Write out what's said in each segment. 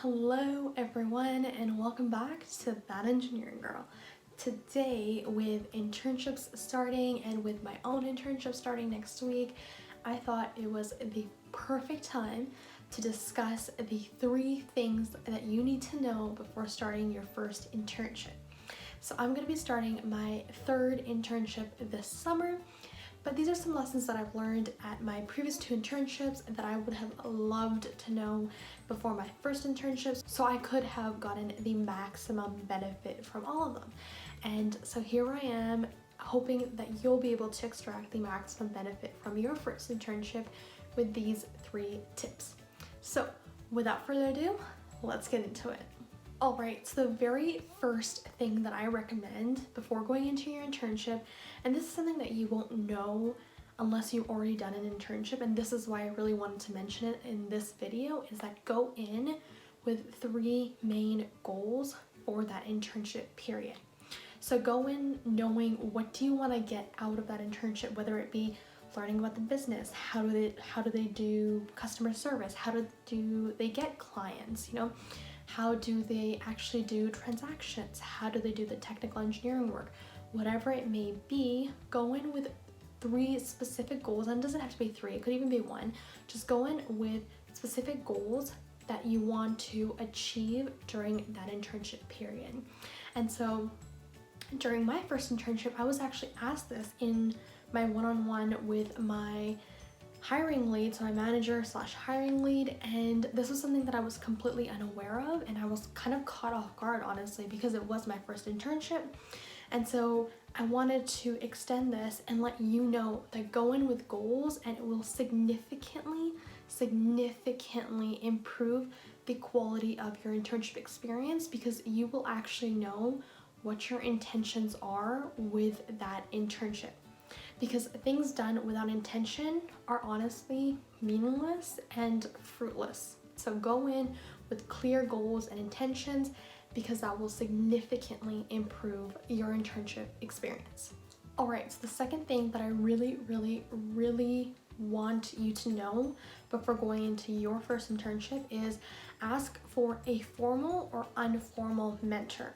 Hello everyone and welcome back to That Engineering Girl. Today, with internships starting and with my own internship starting next week, I thought it was the perfect time to discuss the 3 things that you need to know before starting your first internship. So I'm going to be starting my 3rd internship this summer. But these are some lessons that I've learned at my previous 2 internships that I would have loved to know before my first internships, so I could have gotten the maximum benefit from all of them. And so here I am, hoping that you'll be able to extract the maximum benefit from your first internship with these 3 tips. So without further ado, let's get into it. Alright, so the very first thing that I recommend before going into your internship, and this is something that you won't know unless you've already done an internship, and this is why I really wanted to mention it in this video, is that go in with 3 main goals for that internship period. So go in knowing what do you want to get out of that internship, whether it be learning about the business, how do they do customer service, how do they get clients, how do they actually do transactions? How do they do the technical engineering work? Whatever it may be, go in with 3 specific goals, and it doesn't have to be 3, it could even be 1. Just go in with specific goals that you want to achieve during that internship period. And so during my first internship, I was actually asked this in my one-on-one with my hiring lead, so my manager / hiring lead, and this was something that I was completely unaware of, and I was kind of caught off guard, honestly, because it was my first internship. And so I wanted to extend this and let you know that go in with goals and it will significantly improve the quality of your internship experience, because you will actually know what your intentions are with that internship. Because things done without intention are honestly meaningless and fruitless. So go in with clear goals and intentions, because that will significantly improve your internship experience. Alright, so the second thing that I really want you to know before going into your first internship is ask for a formal or informal mentor.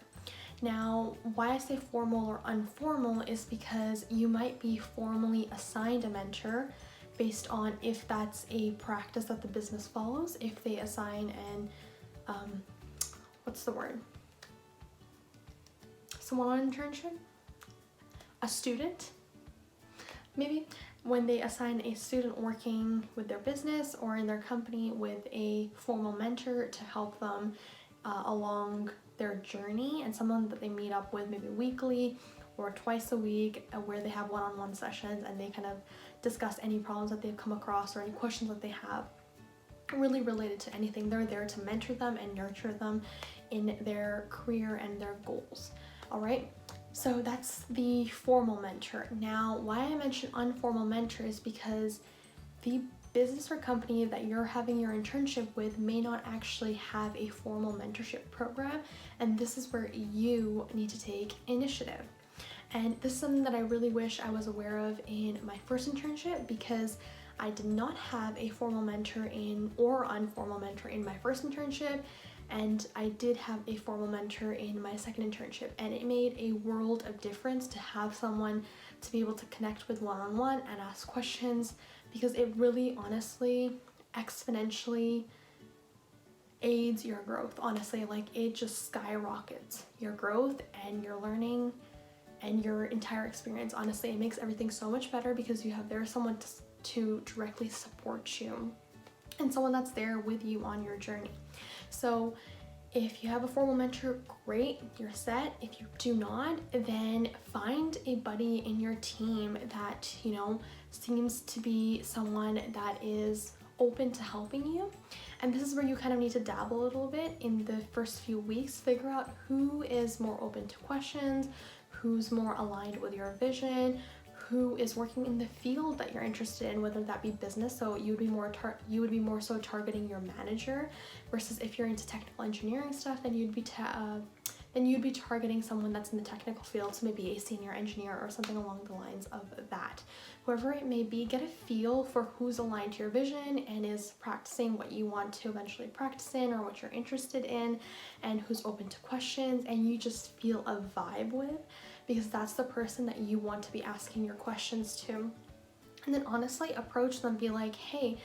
Now, why I say formal or informal is because you might be formally assigned a mentor based on if that's a practice that the business follows, if they assign someone on internship? A student? Maybe when they assign a student working with their business or in their company with a formal mentor to help them along their journey, and someone that they meet up with maybe weekly or twice a week, where they have one-on-one sessions and they kind of discuss any problems that they've come across or any questions that they have really related to anything. They're there to mentor them and nurture them in their career and their goals. All right, so that's the formal mentor. Now, why I mention informal mentor is because the business or company that you're having your internship with may not actually have a formal mentorship program, and this is where you need to take initiative. And this is something that I really wish I was aware of in my first internship, because I did not have a formal mentor or informal mentor in my first internship, and I did have a formal mentor in my second internship, and it made a world of difference to have someone to be able to connect with one-on-one and ask questions, because it really honestly exponentially aids your growth. Honestly, like, it just skyrockets your growth and your learning and your entire experience. Honestly, it makes everything so much better because you have someone to directly support you and someone that's there with you on your journey. So if you have a formal mentor, great, you're set. If you do not, then find a buddy in your team that, seems to be someone that is open to helping you. And this is where you kind of need to dabble a little bit in the first few weeks, figure out who is more open to questions, who's more aligned with your vision, who is working in the field that you're interested in, whether that be business. So you would be more so targeting your manager, versus if you're into technical engineering stuff, then you'd be then you'd be targeting someone that's in the technical field, so maybe a senior engineer or something along the lines of that. Whoever it may be, get a feel for who's aligned to your vision and is practicing what you want to eventually practice in or what you're interested in, and who's open to questions and you just feel a vibe with, because that's the person that you want to be asking your questions to. And then honestly approach them, be like, hey,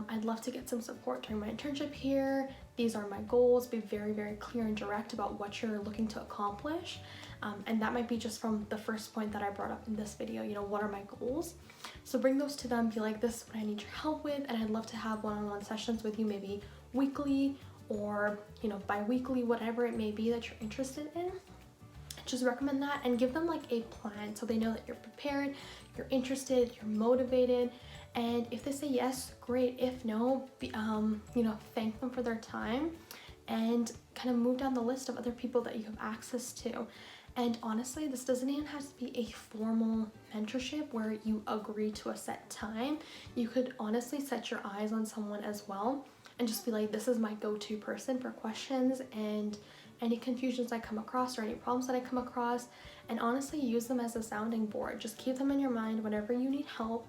I'd love to get some support during my internship here. These are my goals. Be very, very clear and direct about what you're looking to accomplish. And that might be just from the first point that I brought up in this video, you know, what are my goals? So bring those to them, be like, this is what I need your help with, and I'd love to have one-on-one sessions with you, maybe weekly or, you know, bi-weekly, whatever it may be that you're interested in. Just recommend that and give them like a plan so they know that you're prepared, you're interested, you're motivated. And if they say yes, great. If no, you know, thank them for their time and kind of move down the list of other people that you have access to. And honestly, this doesn't even have to be a formal mentorship where you agree to a set time. You could honestly set your eyes on someone as well and just be like, this is my go-to person for questions and any confusions I come across or any problems that I come across, and honestly use them as a sounding board. Just keep them in your mind whenever you need help,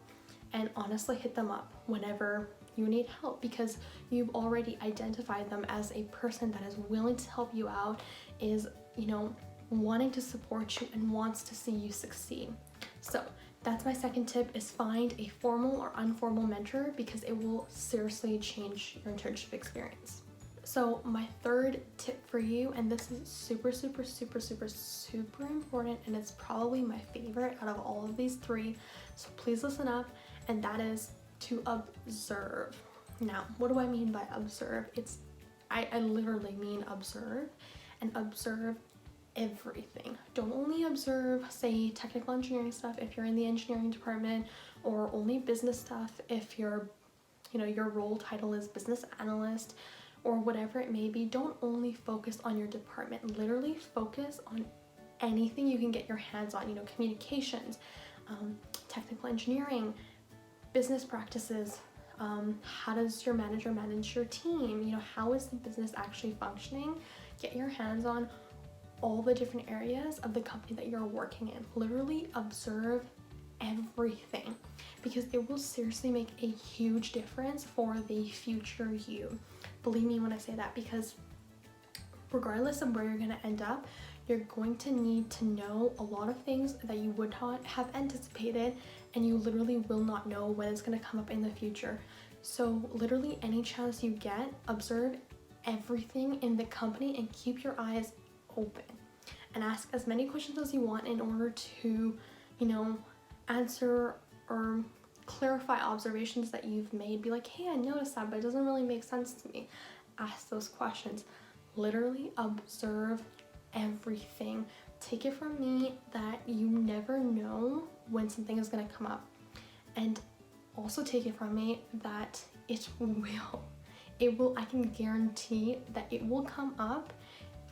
and honestly hit them up whenever you need help, because you've already identified them as a person that is willing to help you out, is, you know, wanting to support you and wants to see you succeed. So that's my second tip, is find a formal or informal mentor, because it will seriously change your internship experience. So my third tip for you, and this is super important, and it's probably my favorite out of all of these three, so please listen up, and that is to observe. Now, what do I mean by observe? I literally mean observe, and observe everything. Don't only observe, say, technical engineering stuff if you're in the engineering department, or only business stuff if you're, you know, your role title is business analyst, or whatever it may be. Don't only focus on your department. Literally focus on anything you can get your hands on, you know, communications, technical engineering, business practices, how does your manager manage your team, you know, how is the business actually functioning? Get your hands on all the different areas of the company that you're working in. Literally observe everything, because it will seriously make a huge difference for the future you. Believe me when I say that, because regardless of where you're going to end up, you're going to need to know a lot of things that you would not have anticipated, and you literally will not know when it's going to come up in the future. So literally any chance you get, observe everything in the company and keep your eyes open, and ask as many questions as you want in order to, you know, answer or clarify observations that you've made. Be like, hey, I noticed that, but it doesn't really make sense to me. Ask those questions. Literally observe everything. Take it from me that you never know when something is going to come up, and also take it from me that it will, I can guarantee that it will come up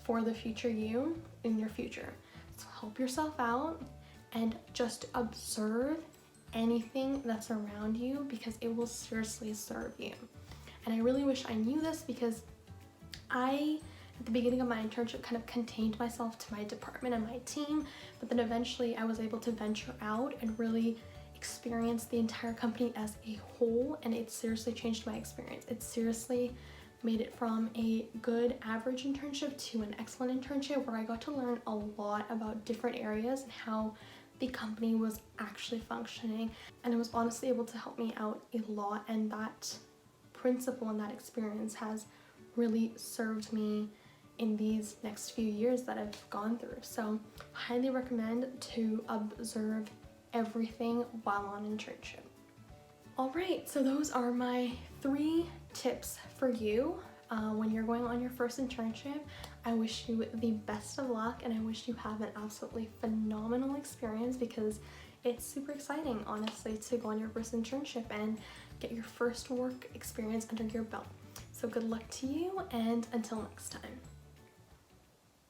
for the future you in your future. So help yourself out and just observe anything that's around you, because it will seriously serve you. And I really wish I knew this, because I, at the beginning of my internship, kind of contained myself to my department and my team, but then eventually I was able to venture out and really experience the entire company as a whole, and it seriously changed my experience. It seriously made it from a good average internship to an excellent internship, where I got to learn a lot about different areas and how the company was actually functioning, and it was honestly able to help me out a lot, and that principle and that experience has really served me in these next few years that I've gone through. So highly recommend to observe everything while on internship. Alright, so those are my 3 tips for you when you're going on your first internship. I wish you the best of luck, and I wish you have an absolutely phenomenal experience, because it's super exciting, honestly, to go on your first internship and get your first work experience under your belt. So good luck to you, and until next time.